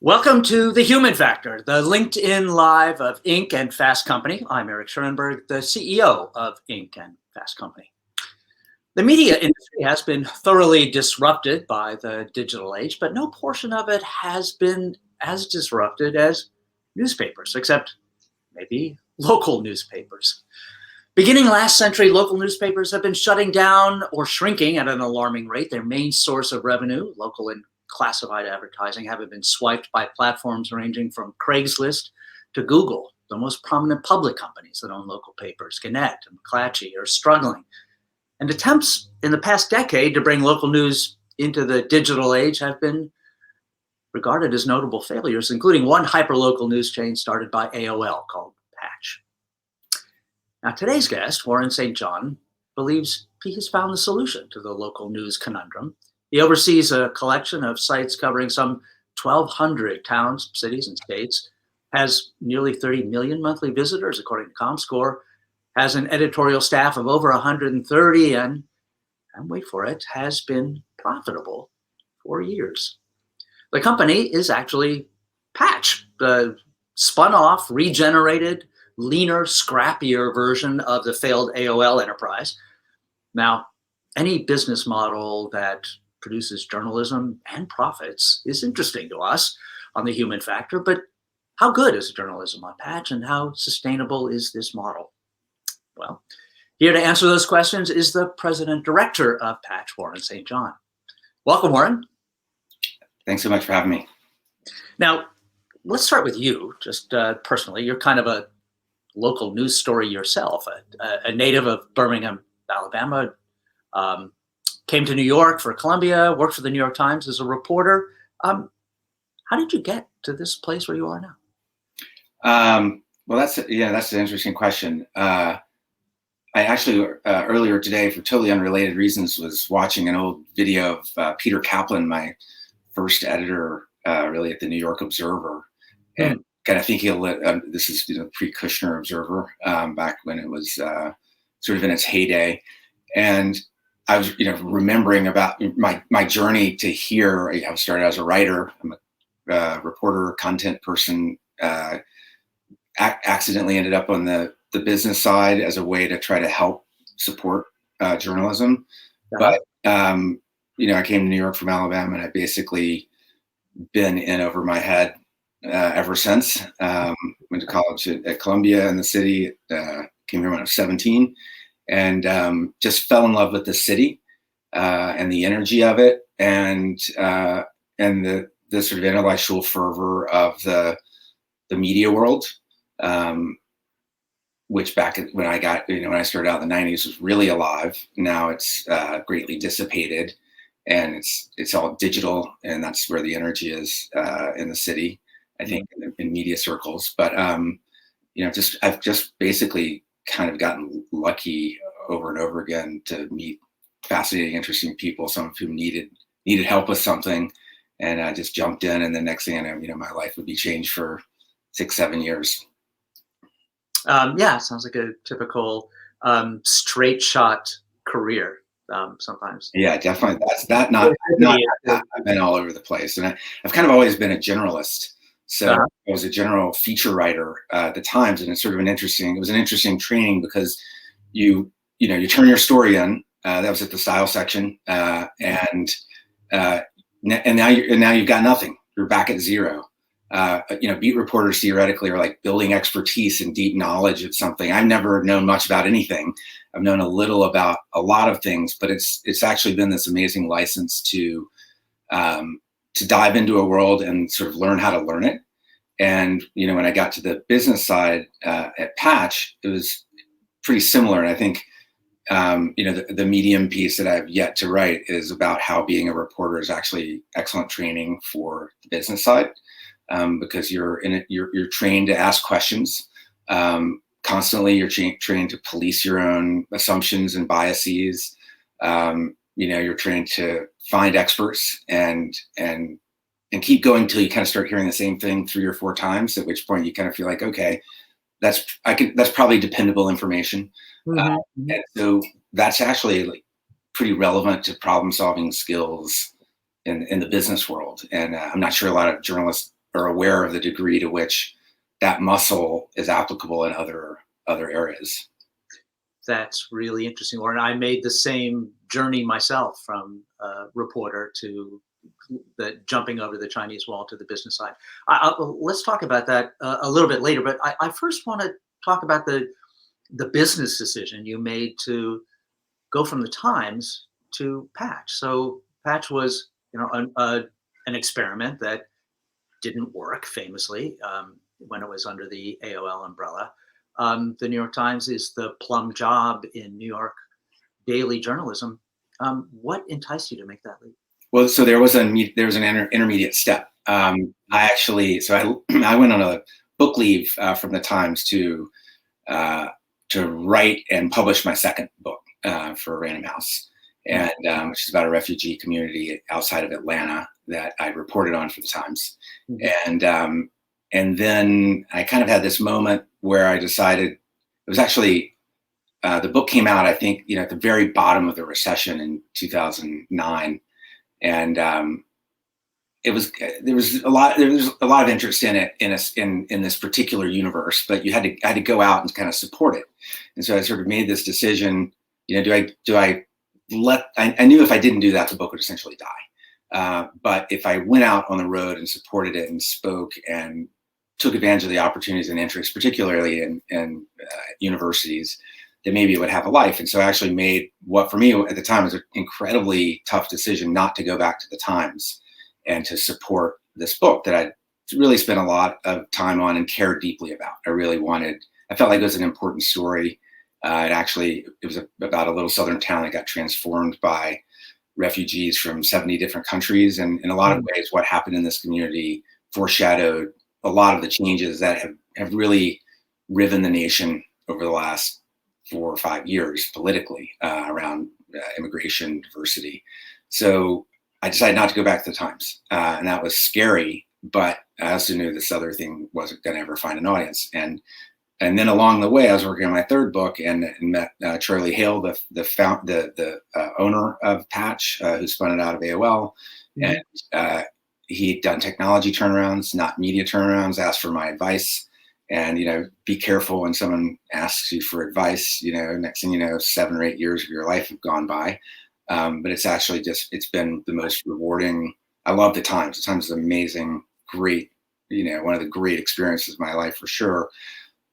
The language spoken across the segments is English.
Welcome to The Human Factor, the LinkedIn Live of Inc. and Fast Company. I'm Eric Schurenberg, the CEO of Inc. and Fast Company. The media industry has been thoroughly disrupted by the digital age, but no portion of it has been as disrupted as newspapers, except maybe local newspapers. Beginning last century, local newspapers have been shutting down or shrinking at an alarming rate. Their main source of revenue, local and classified advertising, have been swiped by platforms ranging from Craigslist to Google. The most prominent public companies that own local papers, Gannett and McClatchy, are struggling. And attempts in the past decade to bring local news into the digital age have been regarded as notable failures, including one hyperlocal news chain started by AOL called Patch. Now, today's guest, Warren St. John, believes he has found the solution to the local news conundrum. He oversees a collection of sites covering some 1,200 towns, cities, and states, has nearly 30 million monthly visitors, according to ComScore, has an editorial staff of over 130, and wait for it, has been profitable for years. The company is actually Patch, the spun off, regenerated, leaner, scrappier version of the failed AOL enterprise. Now, any business model that produces journalism and profits is interesting to us on The Human Factor, but how good is journalism on Patch and how sustainable is this model? Well, here to answer those questions is the president director of Patch, Warren St. John. Welcome, Warren. Thanks so much for having me. Now, let's start with you, just personally. You're kind of a local news story yourself, a native of Birmingham, Alabama, came to New York for Columbia, worked for the New York Times as a reporter. How did you get to this place where you are now? Well, that's an interesting question. I actually earlier today, for totally unrelated reasons, was watching an old video of Peter Kaplan, my first editor, really at the New York Observer, and kind of thinking this is pre-Kushner Observer, back when it was sort of in its heyday, and I was remembering about my journey to here. I started as a writer. I'm a reporter, content person. Accidentally ended up on the business side as a way to try to help support journalism. But I came to New York from Alabama, and I basically been in over my head ever since. Went to college at Columbia in the city. Came here when I was 17, and just fell in love with the city and the energy of it, and the sort of intellectual fervor of the media world, which back when I started out in the 90s was really alive. Now it's greatly dissipated, and it's all digital, and that's where the energy is in the city, I think, in media circles. But I've just basically kind of gotten lucky over and over again to meet fascinating, interesting people, some of whom needed help with something, and I just jumped in, and the next thing I know, my life would be changed for 6-7 years. Sounds like a typical straight shot career. Sometimes. Yeah, definitely. That's that. Not I've been all over the place, and I've kind of always been a generalist. So I was a general feature writer at the Times, and it was an interesting training, because you turn your story in. That was at the style section, and now you've got nothing. You're back at zero. Beat reporters theoretically are like building expertise and deep knowledge of something. I've never known much about anything. I've known a little about a lot of things, but it's actually been this amazing license to dive into a world and sort of learn how to learn it. And when I got to the business side at Patch, it was pretty similar. And I think the Medium piece that I've yet to write is about how being a reporter is actually excellent training for the business side, because you're trained to ask questions constantly. You're trained to police your own assumptions and biases. You're trained to find experts and keep going till you kind of start hearing the same thing 3 or 4 times, at which point you kind of feel like, okay, that's probably dependable information. And so that's actually like pretty relevant to problem solving skills in the business world. And I'm not sure a lot of journalists are aware of the degree to which that muscle is applicable in other areas. That's really interesting, Lauren. I made the same journey myself from reporter to the jumping over the Chinese wall to the business side. Let's talk about that a little bit later. But I first want to talk about the business decision you made to go from the Times to Patch. So Patch was, an experiment that didn't work famously when it was under the AOL umbrella. The New York Times is the plum job in New York daily journalism. What enticed you to make that leap? Well, so there was an intermediate step. I went on a book leave from the Times to write and publish my second book for Random House, and which is about a refugee community outside of Atlanta that I reported on for the Times. Mm-hmm. And then I kind of had this moment where I decided, it was actually, the book came out, I think, at the very bottom of the recession in 2009. And there was a lot of interest in it in this particular universe, but I had to go out and kind of support it. And so I sort of made this decision, I knew if I didn't do that, the book would essentially die. But if I went out on the road and supported it and spoke and took advantage of the opportunities and interests, particularly in universities, then maybe it would have a life. And so I actually made what for me at the time was an incredibly tough decision not to go back to the Times and to support this book that I really spent a lot of time on and cared deeply about. I felt like it was an important story. It was about a little southern town that got transformed by refugees from 70 different countries. And in a lot of ways, what happened in this community foreshadowed a lot of the changes that have really riven the nation over the last 4 or 5 years politically around immigration, diversity. So I decided not to go back to the Times. And that was scary, but I also knew this other thing wasn't going to ever find an audience. And then along the way, I was working on my third book and met Charlie Hale, the owner of Patch, who spun it out of AOL. Mm-hmm. And he'd done technology turnarounds, not media turnarounds, asked for my advice. And, be careful when someone asks you for advice, next thing you know, 7 or 8 years of your life have gone by. But it's actually it's been the most rewarding. I love the Times. The Times is amazing, great, one of the great experiences of my life for sure.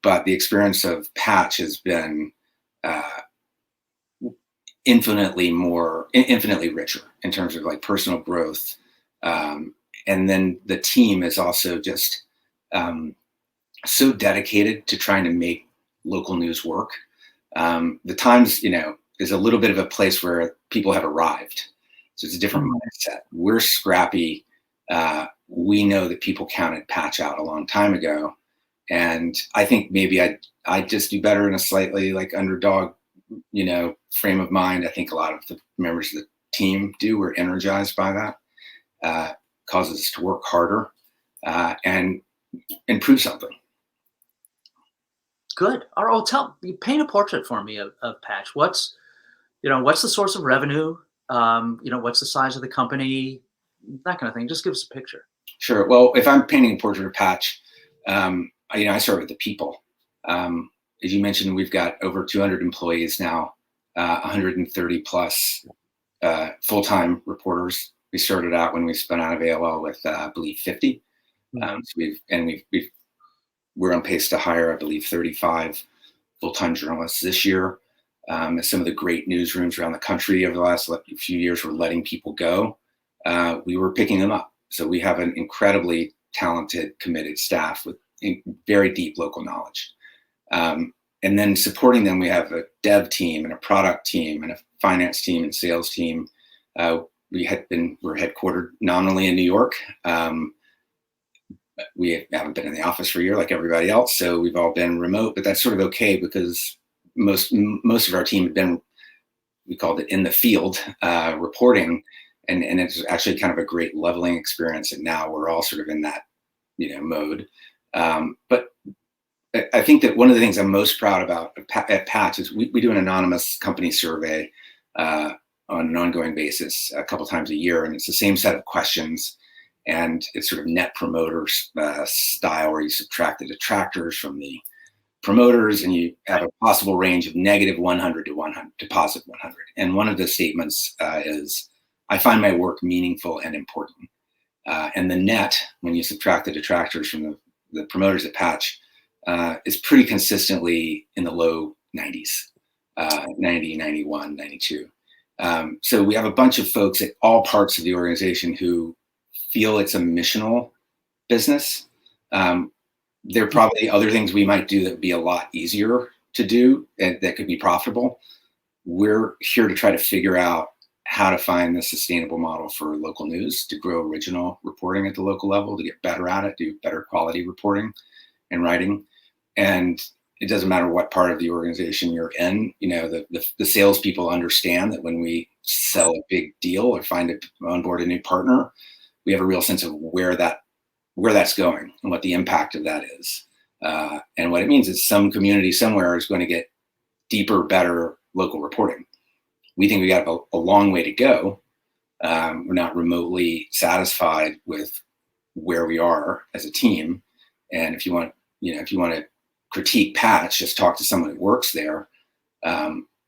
But the experience of Patch has been infinitely richer in terms of like personal growth. And then the team is also just so dedicated to trying to make local news work. The Times, is a little bit of a place where people have arrived. So it's a different mindset. We're scrappy. We know that people counted Patch out a long time ago. And I think maybe I'd just do better in a slightly like underdog, frame of mind. I think a lot of the members of the team do. We're energized by that. Causes us to work harder and improve something. Good. All right. Paint a portrait for me of Patch. What's the source of revenue? What's the size of the company? That kind of thing. Just give us a picture. Sure. Well, if I'm painting a portrait of Patch, I start with the people. As you mentioned, we've got over 200 employees now, 130 plus full-time reporters. We started out when we spun out of AOL with, I believe, 50. So we're on pace to hire, I believe, 35 full-time journalists this year. Some of the great newsrooms around the country over the last few years were letting people go. We were picking them up. So we have an incredibly talented, committed staff with very deep local knowledge. And then supporting them, we have a dev team and a product team and a finance team and sales team. We're headquartered nominally in New York. We haven't been in the office for a year like everybody else, so we've all been remote, but that's sort of okay because most of our team had been, we called it in the field, reporting, and it's actually kind of a great leveling experience. And now we're all sort of in that, mode. But I think that one of the things I'm most proud about at Patch is we do an anonymous company survey on an ongoing basis a couple times a year, and it's the same set of questions. and it's sort of net promoter style, where you subtract the detractors from the promoters, and you have a possible range of -100 to 100 to +100. And one of the statements is, I find my work meaningful and important. And the net, when you subtract the detractors from the promoters at Patch, is pretty consistently in the low 90s, 90, 91, 92. So we have a bunch of folks at all parts of the organization who feel it's a missional business. There are probably other things we might do that would be a lot easier to do that could be profitable. We're here to try to figure out how to find the sustainable model for local news, to grow original reporting at the local level, to get better at it, do better quality reporting and writing. And it doesn't matter what part of the organization you're in. The salespeople understand that when we sell a big deal or onboard a new partner, we have a real sense of where that's going and what the impact of that is. And what it means is some community somewhere is going to get deeper, better local reporting. We think we got a long way to go. We're not remotely satisfied with where we are as a team. And if you want to critique Patch, just talk to someone who works there.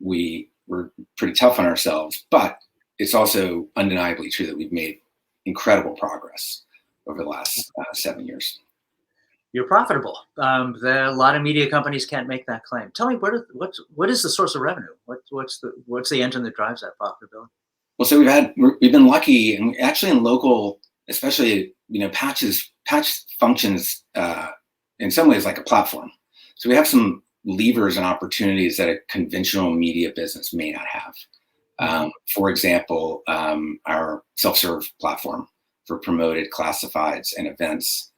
We're pretty tough on ourselves, but it's also undeniably true that we've made incredible progress over the last 7 years. You're profitable. A lot of media companies can't make that claim. Tell me, what is the source of revenue? What's the engine that drives that profitability? Well, so we've been lucky, and actually in local, especially, Patch functions in some ways like a platform. So we have some levers and opportunities that a conventional media business may not have. For example, our self-serve platform for promoted classifieds and events.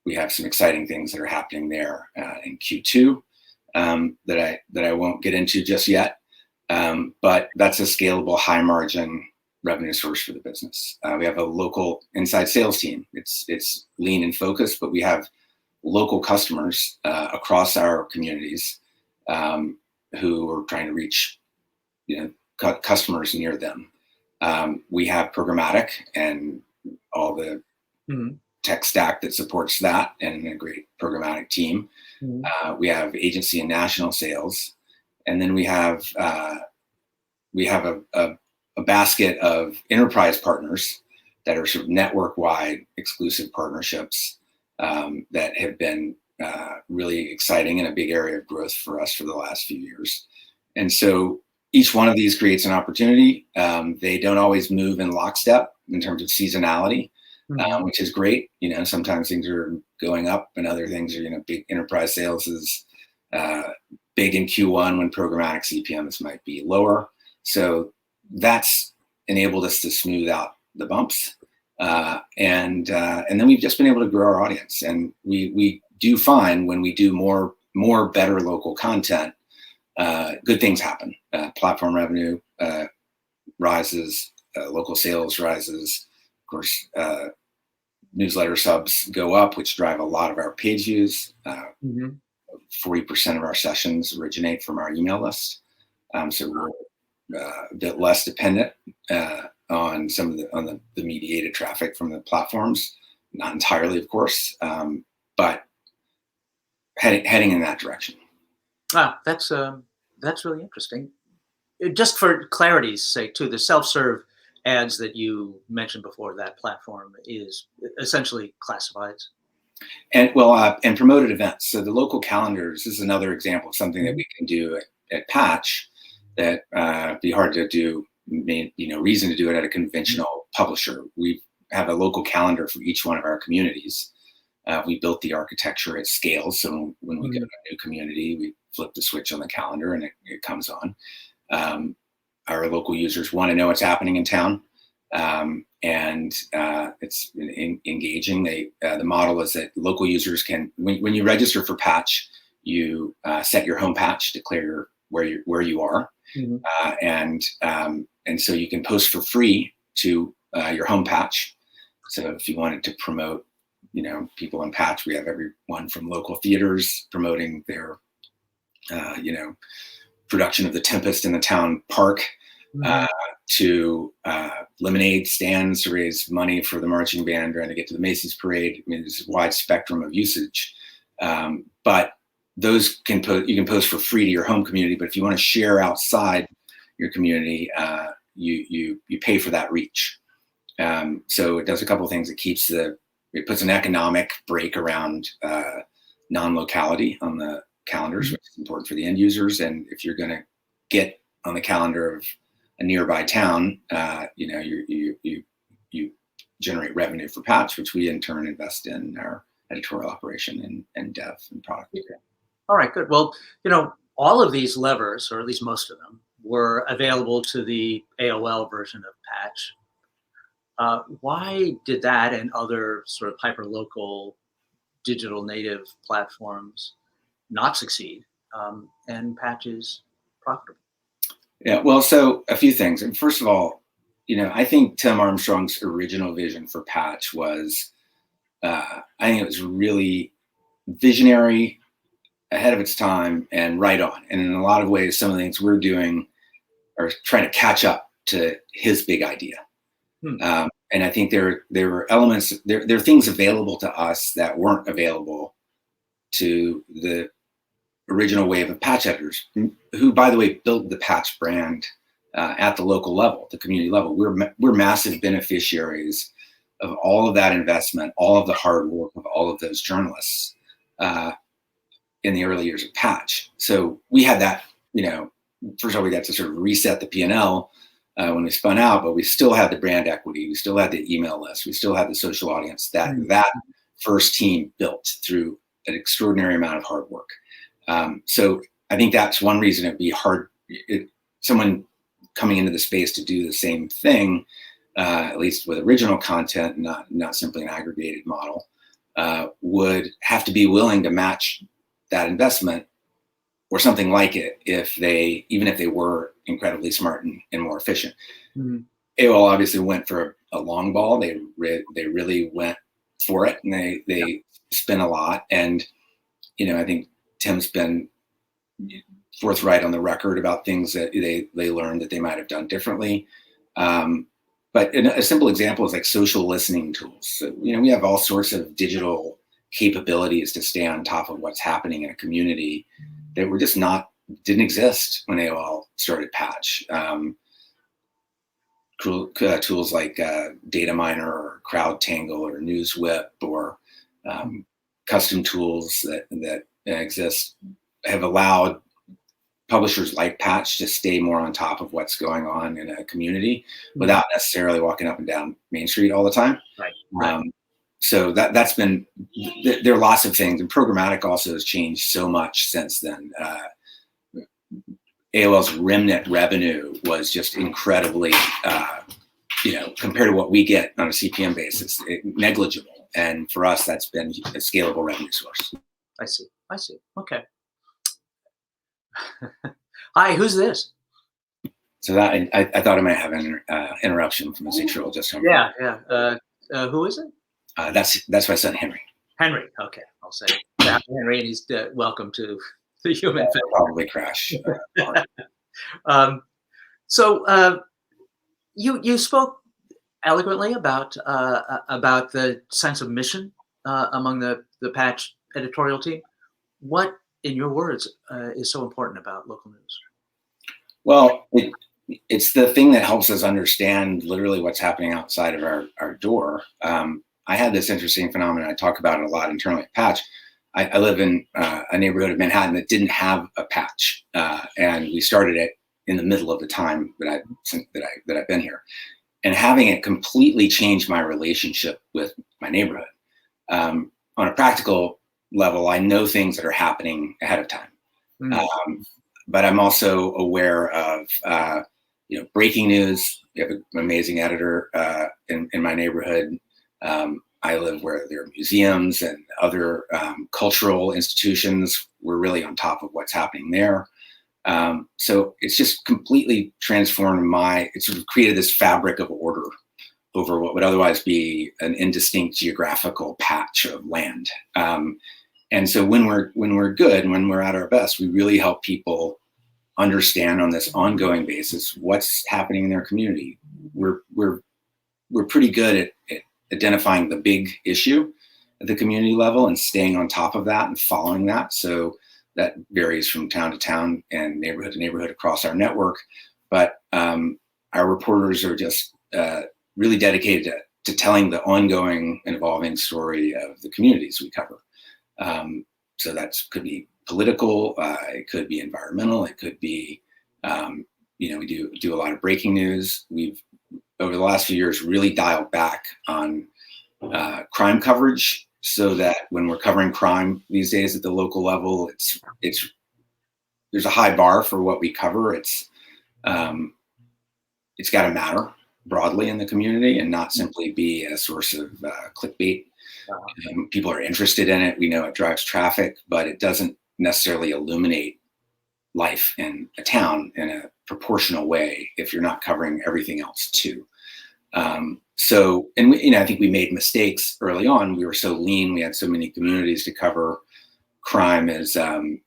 We have some exciting things that are happening there in Q2 that I won't get into just yet. But that's a scalable, high margin revenue source for the business. We have a local inside sales team. It's lean and focused, but we have local customers across our communities who are trying to reach customers near them. We have programmatic and all the tech stack that supports that, and a great programmatic team. We have agency and national sales, and then we have a basket of enterprise partners that are sort of network-wide exclusive partnerships that have been really exciting and a big area of growth for us for the last few years. And so each one of these creates an opportunity. They don't always move in lockstep in terms of seasonality, which is great. Sometimes things are going up and other things are, big enterprise sales is big in Q1 when programmatic CPMs might be lower. So that's enabled us to smooth out the bumps. And then we've just been able to grow our audience. And we do find when we do more better local content, good things happen. Platform revenue rises, local sales rises. Of course, newsletter subs go up, which drive a lot of our page views. 40% of our sessions originate from our email list. So we're a bit less dependent on the mediated traffic from the platforms. Not entirely, of course, but heading in that direction. Wow, that's really interesting. Just for clarity's sake, too, the self-serve ads that you mentioned before, that platform is essentially classifieds. And and promoted events. So the local calendars is another example of something that we can do at Patch that be hard to do. Reason to do it at a conventional publisher. We have a local calendar for each one of our communities. We built the architecture at scale, so when we go to a new community, we flip the switch on the calendar and it comes on. Our local users want to know what's happening in town, and it's engaging. The model is that local users can, when you register for Patch, you set your home patch, declare where you are, and so you can post for free to your home patch. So if you wanted to promote, people in Patch, we have everyone from local theaters promoting their, production of The Tempest in the town park, uh, to lemonade stands to raise money for the marching band trying to get to the Macy's parade. I mean, there's a wide spectrum of usage, but those you can post for free to your home community. But if you want to share outside your community, you pay for that reach. So it does a couple of things. It puts an economic break around non-locality on the calendars, which is important for the end users. And if you're going to get on the calendar of a nearby town, you generate revenue for Patch, which we in turn invest in our editorial operation and dev and product. Okay. All right, good. Well, all of these levers, or at least most of them, were available to the AOL version of Patch. Why did that and other sort of hyperlocal digital native platforms not succeed, and Patch is profitable? Yeah, well, so a few things. And first of all, I think Tim Armstrong's original vision for Patch was, I think it was really visionary, ahead of its time, and right on. And in a lot of ways, some of the things we're doing are trying to catch up to his big idea. And I think there were elements, there are things available to us that weren't available to the original wave of patch editors, who, by the way, built the Patch brand at the local level, the community level. We're massive beneficiaries of all of that investment, all of the hard work of all of those journalists in the early years of Patch. So we had that, first of all, we got to sort of reset the P&L when we spun out, but we still had the brand equity, we still had the email list, we still had the social audience that first team built through an extraordinary amount of hard work. So I think that's one reason it'd be hard, someone coming into the space to do the same thing, at least with original content, not simply an aggregated model, would have to be willing to match that investment or something like it even if they were incredibly smart and more efficient. AOL obviously went for a long ball. They really went for it, and they spin a lot. And I think Tim's been forthright on the record about things that they learned that they might have done differently. But a simple example is like social listening tools. So, we have all sorts of digital capabilities to stay on top of what's happening in a community that were just didn't exist when AOL started Patch. Tools like Data Miner or CrowdTangle or NewsWhip or custom tools that exist have allowed publishers like Patch to stay more on top of what's going on in a community without necessarily walking up and down Main Street all the time. Right. So that's been, there are lots of things, and programmatic also has changed so much since then. AOL's remnant revenue was just incredibly, compared to what we get on a CPM basis, negligible. And for us, that's been a scalable revenue source. I see. Okay. Hi, who's this? So that I thought I might have an interruption from the troll just from. Yeah. Who is it? That's my son Henry. Henry. Okay, I'll say Henry, and he's welcome to the Human Family. Probably crash. So you spoke eloquently about the sense of mission among the Patch editorial team. What, in your words, is so important about local news? Well, it's the thing that helps us understand literally what's happening outside of our door. I had this interesting phenomenon. I talk about it a lot internally at Patch. I live in a neighborhood of Manhattan that didn't have a Patch, and we started it in the middle of the time that I've been here, and having it completely changed my relationship with my neighborhood. On a practical level, I know things that are happening ahead of time, but I'm also aware of breaking news. We have an amazing editor in my neighborhood. I live where there are museums and other cultural institutions. We're really on top of what's happening there. So it's just completely transformed it sort of created this fabric of order over what would otherwise be an indistinct geographical patch of land. And so when we're good, when we're at our best, we really help people understand on this ongoing basis what's happening in their community. We're pretty good at identifying the big issue at the community level and staying on top of that and following that. So that varies from town to town and neighborhood to neighborhood across our network. But our reporters are just really dedicated to telling the ongoing and evolving story of the communities we cover. So that could be political, it could be environmental, it could be, we do a lot of breaking news. We've, over the last few years, really dialed back on crime coverage, so that when we're covering crime these days at the local level, there's a high bar for what we cover. It's got to matter broadly in the community and not simply be a source of clickbait. People are interested in it. We know it drives traffic, but it doesn't necessarily illuminate life in a town in a proportional way if you're not covering everything else too. I think we made mistakes early on. We were so lean. We had so many communities to cover. Crime is, in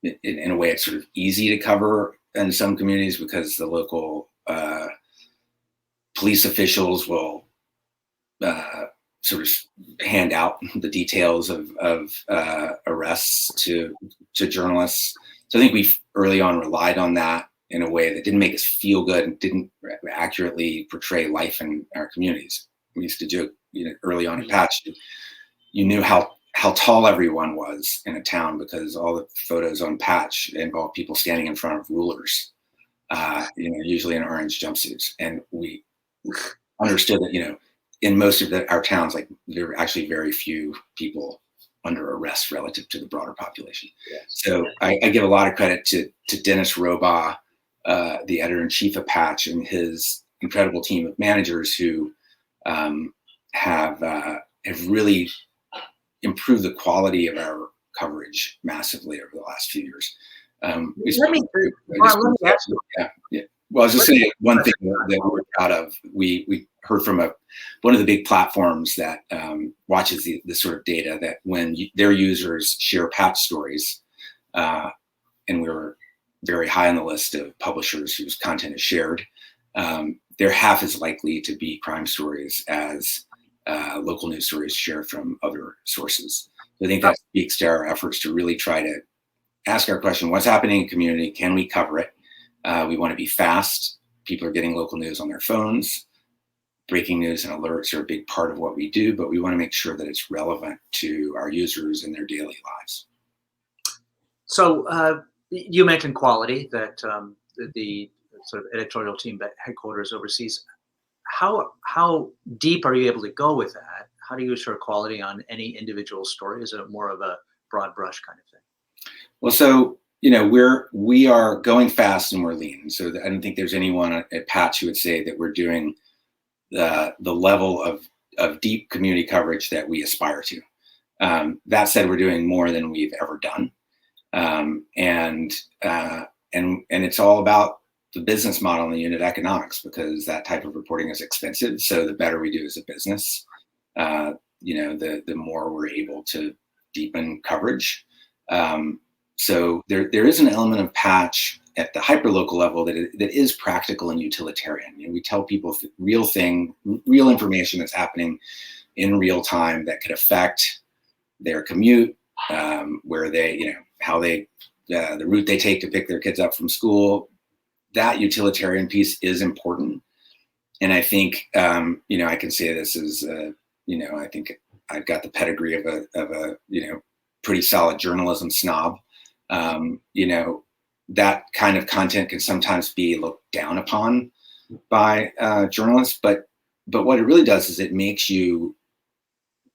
a way, it's sort of easy to cover in some communities because the local police officials will sort of hand out the details of arrests to journalists. So I think we early on relied on that in a way that didn't make us feel good and didn't accurately portray life in our communities. We used to joke, early on in Patch, you knew how tall everyone was in a town because all the photos on Patch involved people standing in front of rulers, usually in orange jumpsuits. And we understood that, in most of our towns, like, there were actually very few people under arrest relative to the broader population. Yes. So I give a lot of credit to Dennis Robaugh, the editor-in-chief of Patch, and his incredible team of managers who have really improved the quality of our coverage massively over the last few years. Let me ask you. Yeah. Well, I was just saying one thing that we're proud of. We heard from one of the big platforms that watches the sort of data that when their users share Patch stories, and we're very high on the list of publishers whose content is shared, they're half as likely to be crime stories as local news stories shared from other sources. So I think that speaks to our efforts to really try to ask our question: what's happening in the community? Can we cover it? We want to be fast. People are getting local news on their phones. Breaking news and alerts are a big part of what we do, but we want to make sure that it's relevant to our users in their daily lives. So you mentioned quality, that the sort of editorial team at headquarters oversees. How deep are you able to go with that? How do you assure quality on any individual story? Is it more of a broad brush kind of thing? Well, so we are going fast and we're lean. So I don't think there's anyone at Patch who would say that we're doing the level of deep community coverage that we aspire to. That said, we're doing more than we've ever done, and it's all about the business model and the unit economics, because that type of reporting is expensive. So the better we do as a business, the more we're able to deepen coverage. So there is an element of Patch at the hyperlocal level that is practical and utilitarian. We tell people real information that's happening in real time that could affect their commute, where they, the route they take to pick their kids up from school. That utilitarian piece is important. And I think, I can say this as, I think I've got the pedigree of a pretty solid journalism snob. That kind of content can sometimes be looked down upon by journalists, but what it really does is it makes you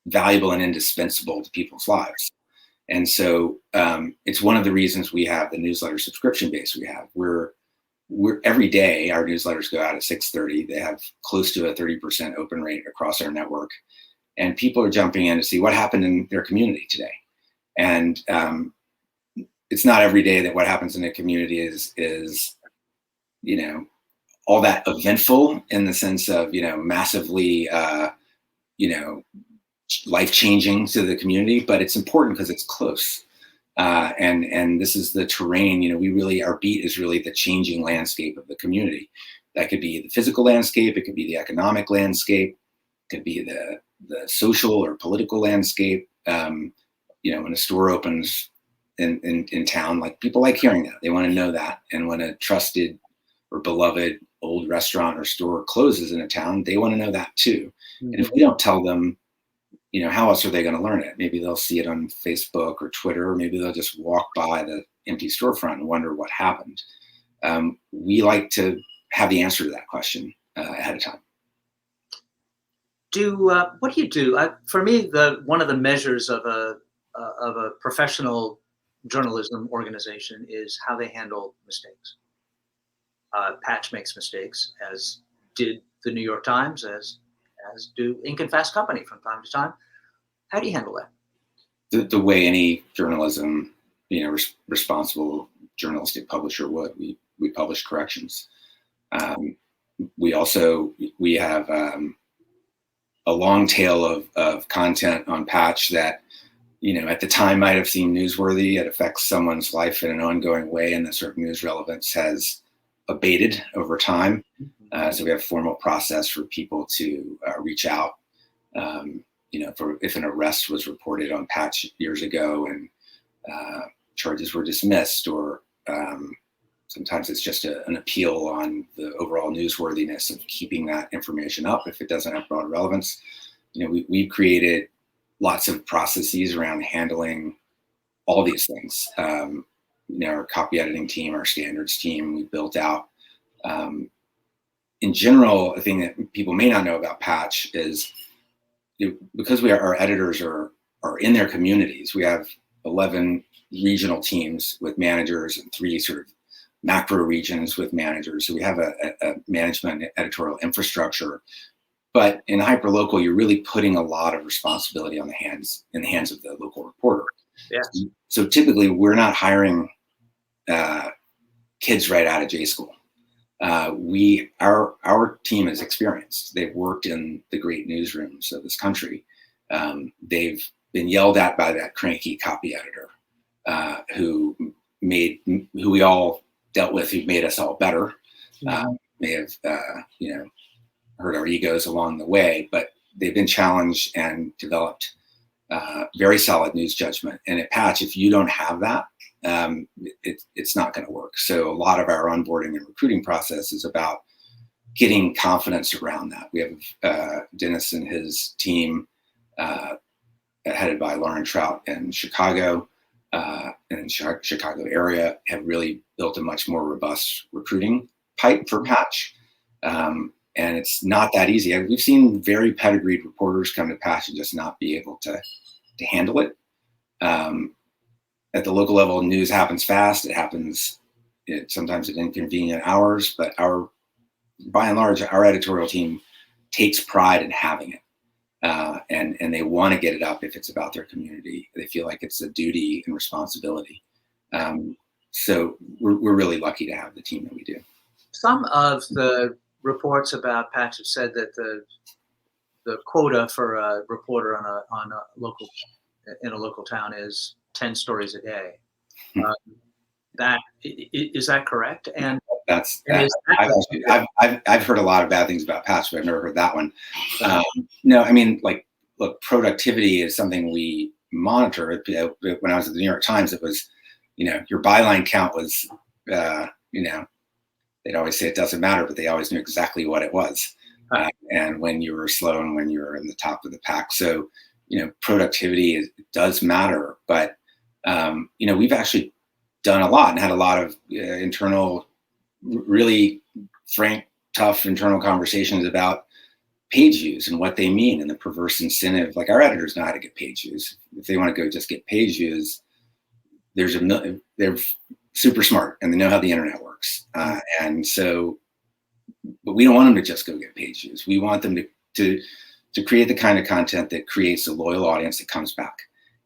valuable and indispensable to people's lives. And so it's one of the reasons we have the newsletter subscription base we have. We're every day our newsletters go out at 6:30. They have close to a 30% open rate across our network, and people are jumping in to see what happened in their community today. And it's not every day that what happens in a community is all that eventful in the sense of massively life-changing to the community, but it's important because it's close. And this is the terrain. Our beat is really the changing landscape of the community. That could be the physical landscape. It could be the economic landscape. It could be the social or political landscape. When a store opens in town, like, people like hearing that. They want to know that. And when a trusted or beloved old restaurant or store closes in a town, they want to know that too. Mm-hmm. And if we don't tell them, how else are they going to learn it? Maybe they'll see it on Facebook or Twitter, or maybe they'll just walk by the empty storefront and wonder what happened. We like to have the answer to that question ahead of time. What do you do? For me, one of the measures of a professional journalism organization is how they handle mistakes. Patch makes mistakes, as did the New York Times, as do Ink and Fast Company from time to time. How do you handle that? The way any journalism, responsible journalistic publisher would. We publish corrections. We have a long tail of content on Patch that, at the time might have seemed newsworthy. It affects someone's life in an ongoing way, and that sort of news relevance has abated over time. So we have a formal process for people to reach out. If an arrest was reported on Patch years ago and charges were dismissed, or sometimes it's just an appeal on the overall newsworthiness of keeping that information up if it doesn't have broad relevance. We've created lots of processes around handling all these things. Our copy editing team, our standards team, we built out. In general, a thing that people may not know about Patch is, because our editors are in their communities. We have 11 regional teams with managers and 3 sort of macro regions with managers. So we have a management editorial infrastructure. But in hyperlocal, you're really putting a lot of responsibility in the hands of the local reporter. Yeah. So typically, we're not hiring kids right out of J school. Our team is experienced. They've worked in the great newsrooms of this country. They've been yelled at by that cranky copy editor who we all dealt with, who made us all better. May have hurt our egos along the way, but they've been challenged and developed very solid news judgment. And at Patch, if you don't have that, it's not going to work. So a lot of our onboarding and recruiting process is about getting confidence around that. We have Dennis and his team, headed by Lauren Trout in Chicago, and Chicago area, have really built a much more robust recruiting pipe for Patch. And it's not that easy. We've seen very pedigreed reporters come to Patch and just not be able to handle it. At the local level, news happens fast. It happens sometimes at inconvenient hours, but by and large, our editorial team takes pride in having it. And they want to get it up if it's about their community. They feel like it's a duty and responsibility. So we're really lucky to have the team that we do. Some of the reports about Patch have said that the quota for a reporter in a local town is 10 stories a day. Is that correct? And I've heard a lot of bad things about Patch, but I've never heard that one. No, I mean, look, productivity is something we monitor. When I was at the New York Times, it was, your byline count was, they'd always say it doesn't matter, but they always knew exactly what it was. And when you were slow and when you were in the top of the pack. So, productivity does matter, but, we've actually done a lot and had a lot of internal, really frank, tough internal conversations about page views and what they mean and the perverse incentive. Like, our editors know how to get page views. If they want to go just get page views, they're super smart and they know how the internet works. And so, but we don't want them to just go get page views. We want them to create the kind of content that creates a loyal audience that comes back.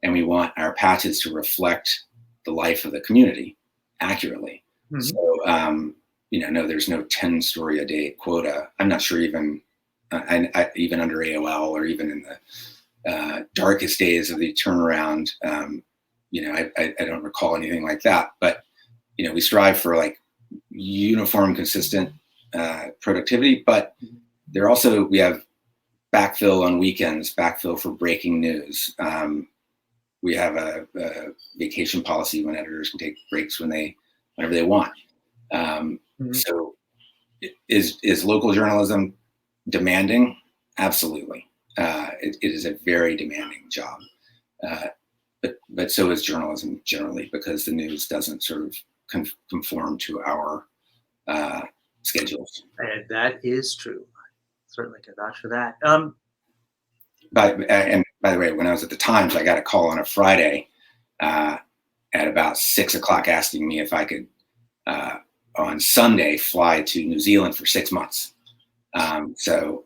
And we want our patches to reflect the life of the community accurately. Mm-hmm. So, no, there's no 10 story a day quota. I'm not sure even under AOL or even in the darkest days of the turnaround, I don't recall anything like that. But we strive for like uniform, consistent productivity. But we have backfill on weekends, backfill for breaking news. We have a vacation policy when editors can take breaks whenever they want. So is local journalism demanding? Absolutely. It is a very demanding job. But so is journalism generally, because the news doesn't sort of conform to our schedules. And that is true. I certainly can vouch for that. And by the way, when I was at the Times, I got a call on a Friday at about 6 o'clock asking me if I could, on Sunday, fly to New Zealand for 6 months. So,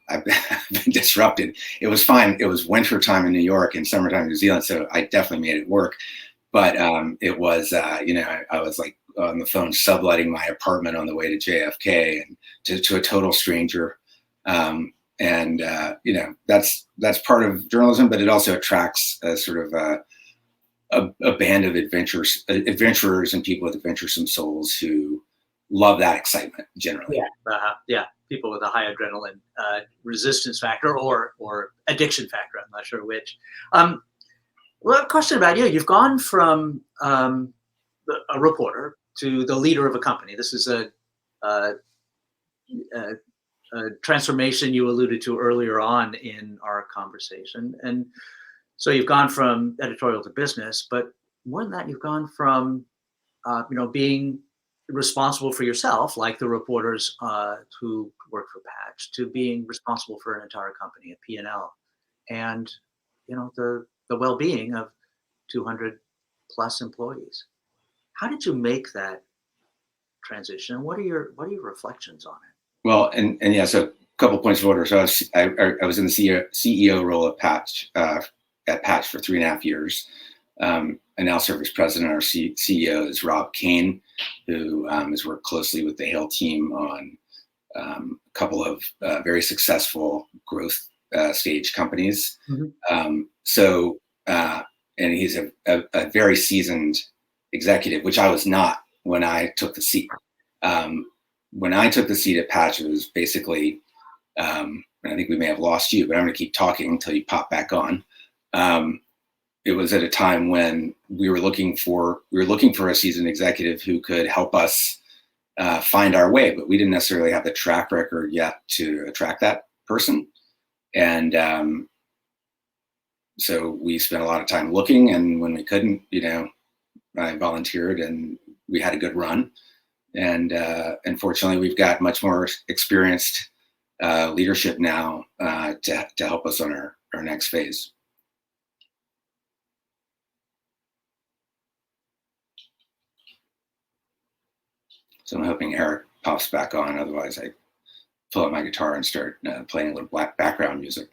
I've been disrupted. It was fine. It was winter time in New York and summertime in New Zealand. So I definitely made it work. But it was, I was like on the phone subletting my apartment on the way to JFK and to a total stranger. That's part of journalism, but it also attracts a sort of a band of adventurers and people with adventuresome souls who love that excitement generally. Yeah. People with a high adrenaline resistance factor or addiction factor. I'm not sure which. Well, a question about you. You've gone from a reporter to the leader of a company. This is a transformation you alluded to earlier on in our conversation. And so you've gone from editorial to business, but more than that, you've gone from, being responsible for yourself, like the reporters who work for Patch, to being responsible for an entire company, a P&L, and, the well-being of 200 plus employees. How did you make that transition? What are your reflections on it? Well, and yeah, so a couple points of order. So I was in the CEO role at Patch for 3.5 years. I now serve as president. Our CEO is Rob Kane, who has worked closely with the Hale team on a couple of very successful growth stage companies. And he's a very seasoned executive, which I was not when I took the seat. When I took the seat at Patch, it was basically, and I think we may have lost you, but I'm going to keep talking until you pop back on. It was at a time when we were looking for a seasoned executive who could help us find our way, but we didn't necessarily have the track record yet to attract that person. And so we spent a lot of time looking, and when we couldn't, I volunteered, and we had a good run. And unfortunately, we've got much more experienced leadership now to help us on our next phase. So I'm hoping Eric pops back on. Otherwise, I pull out my guitar and start playing a little black background music.